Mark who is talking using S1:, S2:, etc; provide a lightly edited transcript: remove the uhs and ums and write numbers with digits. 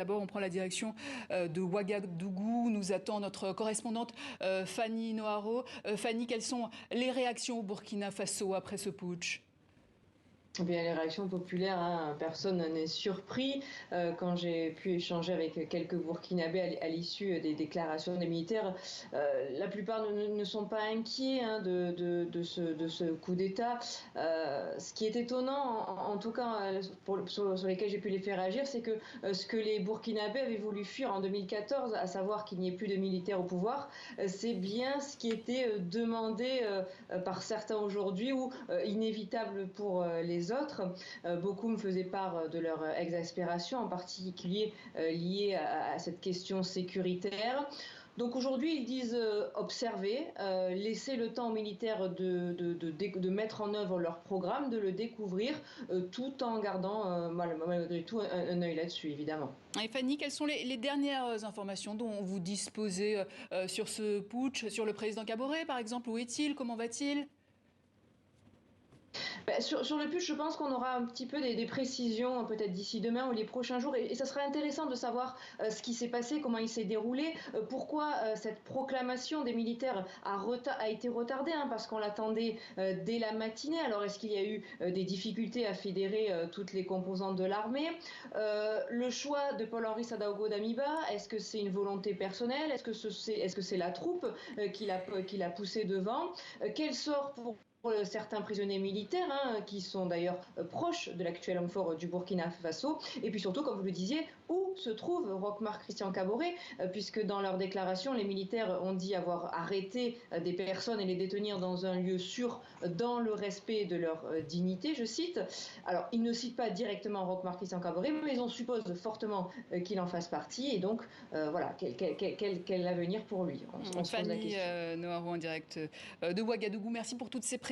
S1: D'abord, on prend la direction de Ouagadougou. Nous attend notre correspondante Fanny Noharo. Fanny, quelles sont les réactions au Burkina Faso après ce putsch?
S2: Eh bien, les réactions populaires, hein, personne n'est surpris. Quand j'ai pu échanger avec quelques Burkinabés à l'issue des déclarations des militaires, la plupart ne sont pas inquiets, hein, de ce coup d'État. Ce qui est étonnant, en tout cas sur lesquels j'ai pu les faire réagir, c'est que ce que les Burkinabés avaient voulu fuir en 2014, à savoir qu'il n'y ait plus de militaires au pouvoir, c'est bien ce qui était demandé par certains aujourd'hui ou inévitable pour les autres. Beaucoup me faisaient part de leur exaspération, en particulier liée à cette question sécuritaire. Donc aujourd'hui, ils disent observer, laisser le temps aux militaires de mettre en œuvre leur programme, de le découvrir, tout en gardant malgré tout un œil là-dessus, évidemment.
S1: Et Fanny, quelles sont les dernières informations dont vous disposez sur ce putsch, sur le président Kaboré par exemple? Où est-il? Comment va-t-il?
S2: Sur le putsch, je pense qu'on aura un petit peu des précisions peut-être d'ici demain ou les prochains jours. Et ça sera intéressant de savoir ce qui s'est passé, comment il s'est déroulé, pourquoi cette proclamation des militaires a été retardée, hein, parce qu'on l'attendait dès la matinée. Alors est-ce qu'il y a eu des difficultés à fédérer toutes les composantes de l'armée? Le choix de Paul-Henri Sadaogo Damiba, est-ce que c'est une volonté personnelle? Est-ce que c'est la troupe qui l'a poussé devant? Quel sort pour certains prisonniers militaires, hein, qui sont d'ailleurs proches de l'actuel homme fort du Burkina Faso. Et puis surtout, comme vous le disiez, où se trouve Roch-Marc Christian Kaboré, puisque dans leur déclaration, les militaires ont dit avoir arrêté des personnes et les détenir dans un lieu sûr, dans le respect de leur dignité, je cite. Alors, ils ne citent pas directement Roch-Marc Christian Kaboré, mais on suppose fortement qu'il en fasse partie. Et donc, voilà, quel avenir pour lui? On se pose la
S1: Fanny
S2: question.
S1: Noharo en direct de Ouagadougou. Merci pour toutes ces précisions.